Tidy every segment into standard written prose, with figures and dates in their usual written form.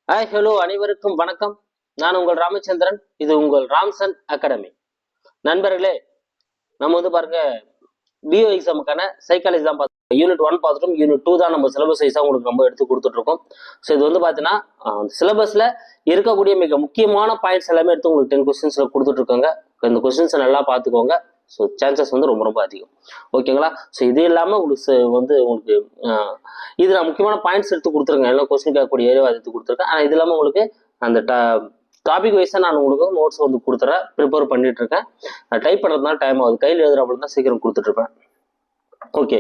Hi hello அனைவருக்கும் வணக்கம். நான் உங்கள் ராமச்சந்திரன். இது உங்கள் ராம்சன் அகாடமி. நண்பர்களே, நம்ம பாருங்க பிஓ எக்ஸாமுக்கான சைக்காலஜி தான் பார்த்தோம். யூனிட் 1 பார்த்துட்டோம். யூனிட் 2 தான் நம்ம சிலபஸ் வைஸாக உங்களுக்கு ரொம்ப எடுத்து கொடுத்துட்டு இருக்கோம். ஸோ இது பார்த்தீங்கன்னா சிலபஸ்ல இருக்கக்கூடிய மிக முக்கியமான பாயிண்ட்ஸ் எல்லாமே எடுத்து உங்களுக்கு 10 கொஸ்டின்ஸ்ல கொடுத்துட்டு இருக்காங்க. இந்த கொஸ்டின்ஸை நல்லா பார்த்துக்கோங்க. ஸோ சான்சஸ் ரொம்ப ரொம்ப அதிகம். ஓகேங்களா? ஸோ இது இல்லாமல் உங்களுக்கு இது நான் முக்கியமான பாயிண்ட்ஸ் எடுத்து கொடுத்துருக்கேன். எல்லாம் கொஸ்டின் கேட்கக்கூடிய ஏரியா எடுத்து கொடுத்துருக்கேன். ஆனால் இது இல்லாமல் உங்களுக்கு அந்த டாபிக் வைஸாக நான் உங்களுக்கு நோட்ஸ் கொடுத்துறேன். ப்ரிப்பேர் பண்ணிட்டு இருக்கேன். டைப் பண்ணுறதுனால டைம் ஆகுது. கையில் எழுதுற அப்படி தான் சீக்கிரம் கொடுத்துட்ருப்பேன். ஓகே.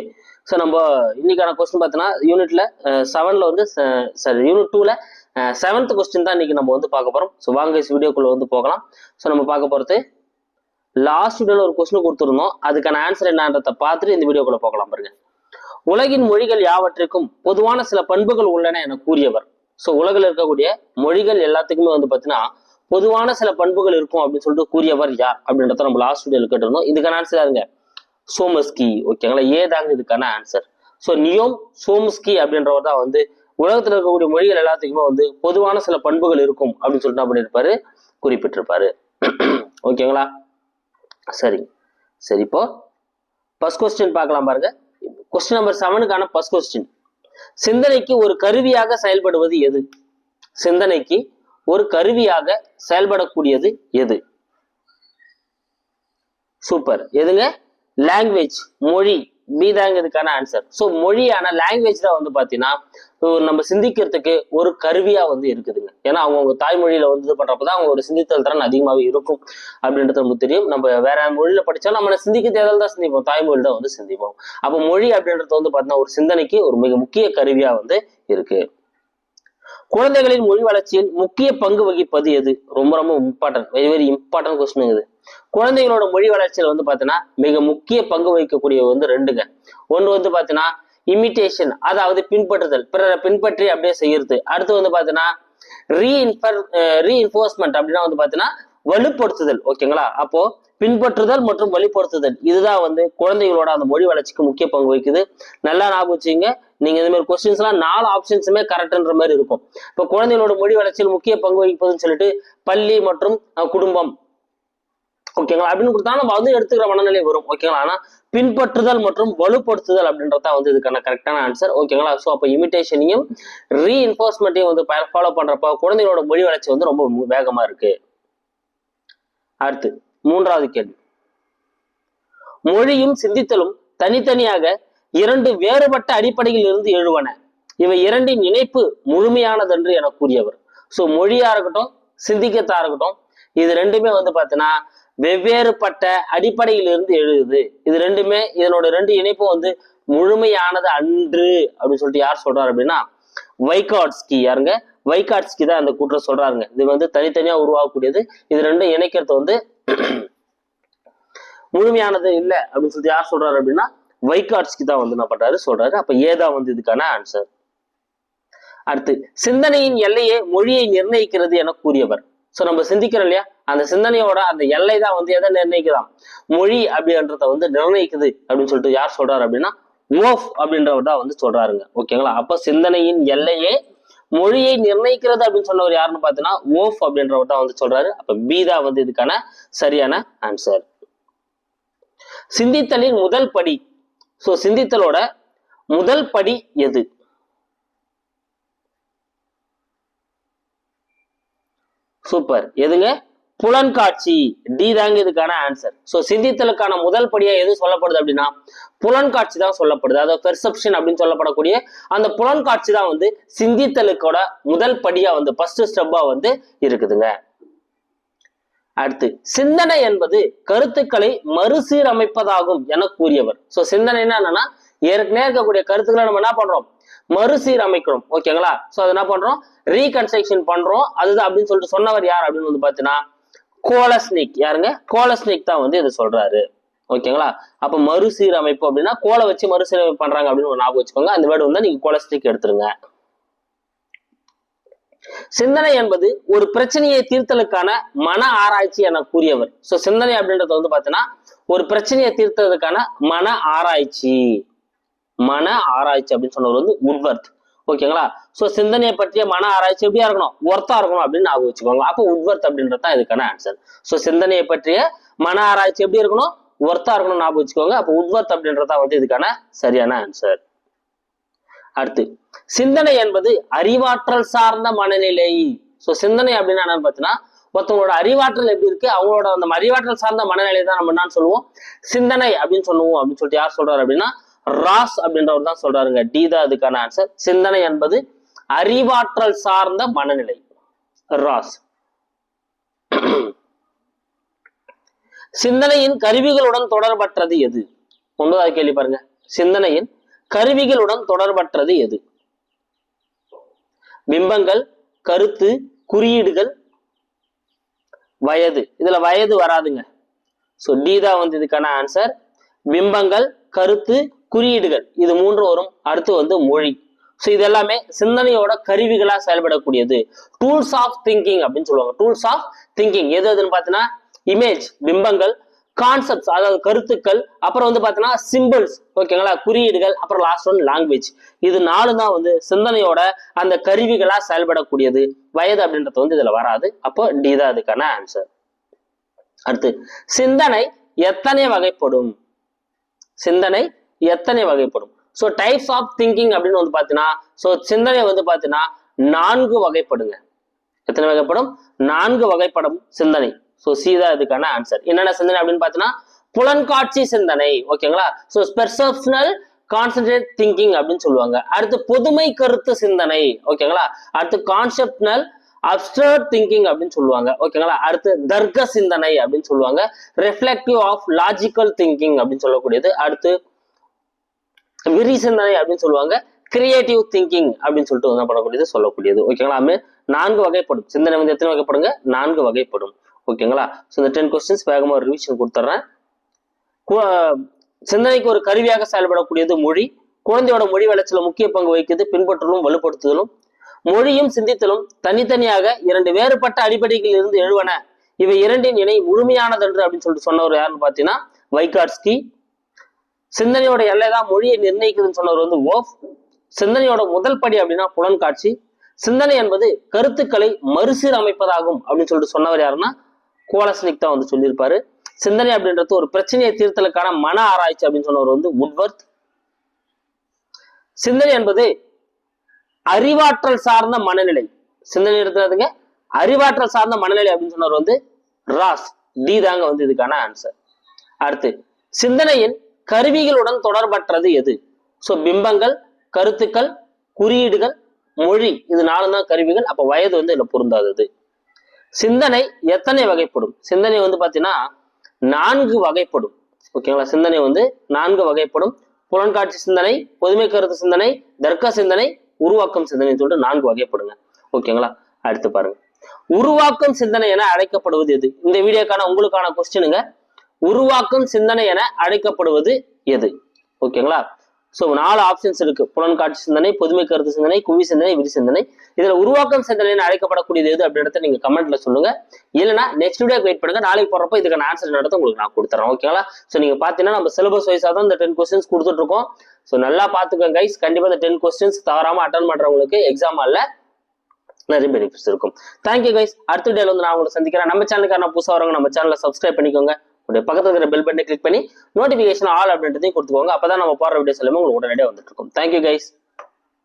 ஸோ நம்ம இன்னைக்கான கொஸ்டின் பார்த்தோன்னா யூனிட்ல 7ல் யூனிட் 2ல 7th கொஸ்டின் தான் இன்னைக்கு நம்ம பார்க்க போகிறோம். ஸோ வாங்க வீடியோக்குள்ள போகலாம். ஸோ நம்ம பார்க்க போகிறது லாஸ்ட் வீடியோல ஒரு கொஸ்டின் கொடுத்துருந்தோம். அதுக்கான ஆன்சர் என்னன்றதை பார்த்துட்டு இந்த வீடியோக்குள்ள போகலாம். பாருங்க, உலகின் மொழிகள் யாவற்றிற்கும் பொதுவான சில பண்புகள் உள்ளன என கூறியவர். ஸோ உலகில் இருக்கக்கூடிய மொழிகள் எல்லாத்துக்குமே பார்த்தீங்கன்னா பொதுவான சில பண்புகள் இருக்கும் அப்படின்னு சொல்லிட்டு கூறியவர் யார் அப்படின்றத நம்ம லாஸ்ட் வீடியோல கேட்டிருந்தோம். இதுக்கான ஆன்சர் யாருங்க? சோமஸ்கி. ஓகேங்களா? ஏதாங்க இதுக்கான ஆன்சர். ஸோ நியோம் சோம்ஸ்கி அப்படின்றவர் தான் உலகத்தில் இருக்கக்கூடிய மொழிகள் எல்லாத்துக்குமே பொதுவான சில பண்புகள் இருக்கும் அப்படின்னு சொல்லிட்டு என்ன பண்ணியிருப்பாரு? குறிப்பிட்டிருப்பாரு. ஓகேங்களா? சரி, இப்போ ஃபர்ஸ்ட் கொஸ்டின் பார்க்கலாம். பாருங்க, கொஸ்டின் நம்பர் 7க்கான ஃபர்ஸ்ட் கொஸ்டின். சிந்தனைக்கு ஒரு கருவியாக செயல்படுவது எது? சிந்தனைக்கு ஒரு கருவியாக செயல்படக்கூடியது எது? சூப்பர். எதுங்க? லாங்குவேஜ், மொழி. பி தாங்க இதுக்கான ஆன்சர். ஸோ மொழியான லாங்குவேஜ் தான் பாத்தீங்கன்னா நம்ம சிந்திக்கிறதுக்கு ஒரு கருவியா இருக்குதுங்க. ஏன்னா அவங்க தாய்மொழியில இது பண்றப்பதான் அவங்களோட சிந்தித்தல் திறன் அதிகமாகவே இருக்கும் அப்படின்றது நமக்கு தெரியும். நம்ம வேற மொழியில படிச்சாலும் நம்ம சிந்திக்க தேவையில் தான் சிந்திப்போம், தாய்மொழி தான் சிந்திப்போம். அப்போ மொழி அப்படின்றது பாத்தீங்கன்னா ஒரு சிந்தனைக்கு ஒரு மிக முக்கிய கருவியா இருக்கு. குழந்தைகளின் மொழி வளர்ச்சியில் முக்கிய பங்கு வகிப்பது எது? ரொம்ப ரொம்ப important, very very important question இது. குழந்தைகளோட மொழி வளர்ச்சியில் பாத்தீங்கன்னா மிக முக்கிய பங்கு வகிக்கக்கூடிய ரெண்டுங்க. ஒன்று பாத்தீங்கன்னா இமிட்டேஷன், அதாவது பின்பற்றுதல், பிறரை பின்பற்றி அப்படியே செய்யறது. அடுத்து பாத்தீங்கன்னா ரீஇன்ஃபோர்ஸ்மெண்ட் அப்படின்னா பாத்தீங்கன்னா வலுப்படுத்துதல். ஓகேங்களா? அப்போ பின்பற்றுதல் மற்றும் வலுப்படுத்துதல் இதுதான் குழந்தைகளோட அந்த மொழி வளர்ச்சிக்கு முக்கிய பங்கு வகிக்குது. நல்லா ஞாபகம் வச்சுங்க. நீங்க இந்த மாதிரி கொஸ்டின்ஸ் எல்லாம் 4 ஆப்ஷன்ஸுமே கரெக்ட்ன்ற மாதிரி இருக்கும். இப்போ குழந்தைகளோட மொழி வளர்ச்சியில் முக்கிய பங்கு வகிப்பதுன்னு சொல்லிட்டு பள்ளி மற்றும் குடும்பம், ஓகேங்களா, அப்படின்னு கொடுத்தா நம்ம எடுத்துக்கிற மனநிலை வரும். ஓகேங்களா? ஆனா பின்பற்றுதல் மற்றும் வலுப்படுத்துதல் அப்படின்றதா இதுக்கான கரெக்டான ஆன்சர். ஓகேங்களா? ஸோ அப்போ இமிட்டேஷனையும் ரீஇன்ஃபோர்ஸ்மெண்ட்டையும் ஃபாலோ பண்றப்ப குழந்தைகளோட மொழி வளர்ச்சி ரொம்ப வேகமா இருக்கு. அடுத்து 3வது கேள்வி. மொழியும் சிந்தித்தலும் தனித்தனியாக 2 வேறுபட்ட அடிப்படையில் இருந்து எழுவன. இவை 2இன் இணைப்பு முழுமையானதென்று என கூறியவர். ஸோ மொழியா இருக்கட்டும், சிந்திக்கத்தா இருக்கட்டும், இது ரெண்டுமே பாத்தீங்கன்னா வெவ்வேறுபட்ட அடிப்படையில் இருந்து எழுதுது. இது ரெண்டுமே இதனோட 2 இணைப்பு முழுமையானது அன்று அப்படின்னு சொல்லிட்டு யார் சொல்றாரு அப்படின்னா வைகாட்ஸ்கி. யாருங்க? வைகாட்ஸ்கி தான் அந்த கூற்றை சொல்றாருங்க. இது தனித்தனியா உருவாகக்கூடியது. இது ரெண்டும் இணைக்கிறது முழுமையானது இல்லை அப்படின்னு சொல்லிட்டு யார் சொல்றாரு அப்படின்னா வைகாட்ஸ்கி தான் என்ன பண்றாரு சொல்றாரு. அப்ப ஏதான் இதுக்கான ஆன்சர். அடுத்து, சிந்தனையின் எல்லையே மொழியை நிர்ணயிக்கிறது என கூறியவர். சோ நம்ம சிந்திக்கிறோம் இல்லையா, அந்த சிந்தனையோட அந்த எல்லை தான் எதை நிர்ணயிக்கலாம்? மொழி அப்படின்றத நிர்ணயிக்குது அப்படின்னு சொல்லிட்டு யார் சொல்றாரு அப்படின்னா ஓஃப் அப்படின்றவர் தான் சொல்றாருங்க. ஓகேங்களா? அப்ப சிந்தனையின் எல்லையே மொழியை நிர்ணயிக்கிறது அப்படின்னு சொன்னவர் யாருன்னு பாத்தீங்கன்னா ஓஃப் அப்படின்றவர் தான் சொல்றாரு. அப்ப பி தான் இதுக்கான சரியான ஆன்சர். சிந்தித்தலின் முதல் படி. சோ சிந்தித்தலோட முதல் படி எது? சூப்பர். எதுங்க? புலன்காட்சி. டி தாங்க இதுக்கான ஆன்சர். சோ சிந்தித்தலுக்கான முதல் படியா எது சொல்லப்படுது அப்படின்னா புலன்காட்சி தான் சொல்லப்படுது. அதாவது பெர்செப்ஷன் அப்படின்னு சொல்லப்படக்கூடிய அந்த புலன்காட்சி தான் சிந்தித்தலுக்கோட முதல் படியா ஃபர்ஸ்ட் ஸ்டெப்பா இருக்குதுங்க. அடுத்து, சிந்தனை என்பது கருத்துக்களை மறுசீரமைப்பதாகும் என கூறியவர். சோ சிந்தனைன்னா என்னன்னா ஏற்கனவே இருக்கக்கூடிய கருத்துக்களை நம்ம என்ன பண்றோம்? மறுசீரமைக்கிறோம். ஓகேங்களா? சோ அது என்ன பண்றோம்? ரீகன்ஸ்ட்ரக்ஷன் பண்றோம். அதுதான் அப்படின்னு சொல்லிட்டு சொன்னவர் யார் அப்படின்னு பாத்தீங்கன்னா கோலஸ்னிக். யாருங்க? கோலஸ்னிக் தான் இதை சொல்றாரு. ஓகேங்களா? அப்ப மறுசீரமைப்பு அப்படின்னா கோலை வச்சு மறுசீரமைப்பு பண்றாங்க அப்படின்னு ஞாபகம் வச்சுக்கோங்க. அந்த வேர்டு நீங்க கோலஸ்னிக் எடுத்துருங்க. சிந்தனை என்பது ஒரு பிரச்சனையை தீர்த்தலுக்கான மன ஆராய்ச்சி என கூறியவர். சோ சிந்தனை அப்படின்றது பாத்தீங்கன்னா ஒரு பிரச்சனையை தீர்த்ததுக்கான மன ஆராய்ச்சி அப்படின்னு சொன்னவர் உட்வர்த். ஓகேங்களா? சோ சிந்தனையை பற்றிய மன ஆராய்ச்சி எப்படியா இருக்கணும், ஒர்த்தா இருக்கணும் அப்படின்னு ஞாபகம் வச்சுக்கோங்க. அப்போ உட்வர்த் அப்படின்றது தான் இதுக்கான ஆன்சர். சோ சிந்தனையை பற்றிய மன ஆராய்ச்சி எப்படி இருக்கணும், ஒர்த்தா இருக்கணும் ஞாபகம் வச்சுக்கோங்க. அப்போ உட்வர்த் அப்படின்றதா இதுக்கான சரியான ஆன்சர். அடுத்து, சிந்தனை என்பது அறிவாற்றல் சார்ந்த மனநிலை. சோ சிந்தனை அப்படின்னா என்னன்னு பாத்தீங்கன்னா, ஒருத்தவங்களோட அறிவாற்றல் எப்படி இருக்கு, அவங்களோட அந்த அறிவாற்றல் சார்ந்த மனநிலை தான் நம்ம என்ன சொல்லுவோம், சிந்தனை அப்படின்னு சொல்லுவோம். அப்படின்னு சொல்லிட்டு யார் சொல்றாரு அப்படின்னா, ராஸ் அப்படின்றவர் தான் சொல்றாருங்க. டி தான் அதுக்கான ஆன்சர். சிந்தனை என்பது அறிவாற்றல் சார்ந்த மனநிலை. ராஸ். சிந்தனையின் கருவிகளுடன் தொடர்பற்றது எது? 9வது கேள்வி பாருங்க. சிந்தனையின் கருவிகளுடன் தொடர்பற்றது எது? பிம்பங்கள், கருத்து, குறியீடுகள், வயது. இதுல வயது வராதுங்க. சோ டி தான் இதுக்கான ஆன்சர். பிம்பங்கள், கருத்து, குறியீடுகள் இது 3 வரும். அடுத்து மொழி. ஸோ இது எல்லாமே சிந்தனையோட கருவிகளா செயல்படக்கூடியது. டூல்ஸ் ஆஃப் திங்கிங் அப்படின்னு சொல்லுவாங்க. டூல்ஸ் ஆஃப் திங்கிங் எது எதுன்னு பார்த்தீங்கன்னா, இமேஜ் பிம்பங்கள், கான்செப்ட்ஸ் அதாவது கருத்துக்கள், அப்புறம் பார்த்தீங்கன்னா சிம்பிள்ஸ், ஓகேங்களா, குறியீடுகள், அப்புறம் லாஸ்ட் ஒன் லாங்குவேஜ். இது 4 தான் சிந்தனையோட அந்த கருவிகளா செயல்படக்கூடியது. வயது அப்படின்றது இதுல வராது. அப்போ டி தான் அதுக்கான ஆன்சர். அடுத்து, சிந்தனை எத்தனை வகைப்படும்? சிந்தனை எத்தனை வகைப்படும்? ஸோ டைப்ஸ் ஆஃப் திங்கிங் அப்படின்னு பார்த்தீங்கன்னா, ஸோ சிந்தனை பார்த்தீங்கன்னா 4 வகைப்படுங்க. எத்தனை வகைப்படும்? 4 வகைப்படும் சிந்தனை. ஸோ சி தான் இதுக்கான ஆன்சர். என்னென்ன சிந்தனை அப்படின்னு பார்த்தீங்கன்னா, புலன்காட்சி சிந்தனை, ஓகேங்களா, ஸோ பெர்செப்ஷனல் கான்சென்ட்ரேட் திங்கிங் அப்படின்னு சொல்லுவாங்க. அடுத்து பொதுமை கருத்து சிந்தனை, ஓகேங்களா. அடுத்து கான்செப்டனல் அப்சர்ட் திங்கிங் அப்படின்னு சொல்லுவாங்க, ஓகேங்களா. அடுத்து தர்க்க சிந்தனை அப்படின்னு சொல்லுவாங்க. ரிஃப்ளெக்டிவ் ஆஃப் லாஜிக்கல் திங்கிங் அப்படின்னு சொல்லக்கூடியது. அடுத்து விரி சிந்தனை அப்படின்னு சொல்லுவாங்க. கிரியேட்டிவ் திங்கிங் அப்படின்னு சொல்லிட்டு பண்ணக்கூடியது சொல்லக்கூடியது, ஓகேங்களா. 4 வகைப்படும் சிந்தனை. எத்தனை வகைப்படுங்க? 4 வகைப்படும், ஓகேங்களா. ஸோ இந்த 10 கொஸ்டின்ஸ் வேகமா ஒரு ரிவிஷன் கொடுத்துட்றேன். சிந்தனைக்கு ஒரு கருவியாக செயல்படக்கூடியது மொழி. குழந்தையோட மொழி வளர்ச்சியில முக்கிய பங்கு வகிக்குது பின்பற்றலும் வலுப்படுத்துதலும். மொழியும் சிந்தித்தலும் தனித்தனியாக 2 வேறுபட்ட அடிப்படைகளில் இருந்து எழுவன. இவை 2இன் இணை முழுமையானதென்று அப்படின்னு சொல்லிட்டு சொன்னவர் யாருன்னு பாத்தீங்கன்னா வைகாட்ஸ்கி. சிந்தனையோட எல்லை தான் மொழியை நிர்ணயிக்குதுன்னு சொன்னவர் ஓஃப். சிந்தனையோட முதல் படி அப்படின்னா புலன்காட்சி. சிந்தனை என்பது கருத்துக்களை மறுசீரமைப்பதாகும் அப்படின்னு சொல்லிட்டு சொன்னவர் யாருன்னா கோலஸ்னிக் தான் சொல்லியிருப்பாரு. சிந்தனை அப்படின்றது ஒரு பிரச்சனையை தீர்த்தலுக்கான மன ஆராய்ச்சி அப்படின்னு சொன்னவர் உட்வர்த். சிந்தனை என்பது அறிவாற்றல் சார்ந்த மனநிலை. சிந்தனை இருக்கிறதுங்க அறிவாற்றல் சார்ந்த மனநிலை அப்படின்னு சொன்னவர் ராஸ். டி தாங்க இதுக்கான ஆன்சர். அடுத்து, சிந்தனையின் கருவிகளுடன் தொடர்பற்றது எது? சோ பிம்பங்கள், கருத்துக்கள், குறியீடுகள், மொழி இது 4 தான் கருவிகள். அப்ப வயது இதுல பொருந்தாதது. சிந்தனை எத்தனை வகைப்படும்? சிந்தனை பாத்தீங்கன்னா 4 வகைப்படும், ஓகேங்களா. சிந்தனை 4 வகைப்படும். புலன்காட்சி சிந்தனை, பொதுமை கருத்து சிந்தனை, தர்க்க சிந்தனை, உருவாக்கம் சிந்தனை சொல்லிட்டு 4 வகைப்படுங்க, ஓகேங்களா. அடுத்து பாருங்க, உருவாக்கும் சிந்தனை என அழைக்கப்படுவது எது? இந்த வீடியோக்கான உங்களுக்கான கொஸ்டினுங்க. உருவாக்கும் சிந்தனை என அழைக்கப்படுவது எது? ஓகேங்களா. சோ 4 ஆப்ஷன்ஸ் இருக்கு. புலன்காட்சி சிந்தனை, பொதுமை கருத்து சிந்தனை, குவி சிந்தனை, விரி சிந்தனை. இதுல உருவாக்கம் சிந்தனை என அழைக்கப்படக்கூடியது எது அப்படின்றத நீங்க கமெண்ட்ல சொல்லுங்க. இல்லைன்னா நெக்ஸ்ட் வீடியோ வெயிட் பண்ணுங்க. நாளைக்கு போறப்ப இதுக்கான ஆன்சர் நடத்த உங்களுக்கு நான் கொடுத்துறேன், ஓகேங்களா. சோ நீங்க பாத்தீங்கன்னா நம்ம சிலபஸ் வைஸா தான் இந்த 10 கொஸ்டின்ஸ் கொடுத்துட்டு இருக்கோம். சோ நல்லா பாத்துக்கோங்க கைஸ். கண்டிப்பா இந்த 10 கொஸ்டின்ஸ் தவறாம அட்டன் பண்றவங்களுக்கு எக்ஸாம் ஹால்ல நிறைய பெனிஃபிட்ஸ் இருக்கும். Thank you guys. அடுத்த வீடியோல நான் உங்களை சந்திக்கிறேன். நம்ம சேனலுக்கான புதுசா வரவங்க நம்ம சேனலை சப்ஸ்கிரைப் பண்ணிக்கோங்க. பக்கத்துல இருக்கிற பெல் பட்டனை கிளிக் பண்ணி நோட்டிபிகேஷன் ஆல் அப்படின்றதையும் கொடுத்துக்கோங்க. அப்பதான் நம்ம போற வீடியோஸ் எல்லாமே உங்களுக்கு உடனடியாக வந்துட்டு இருக்கும். Thank you guys.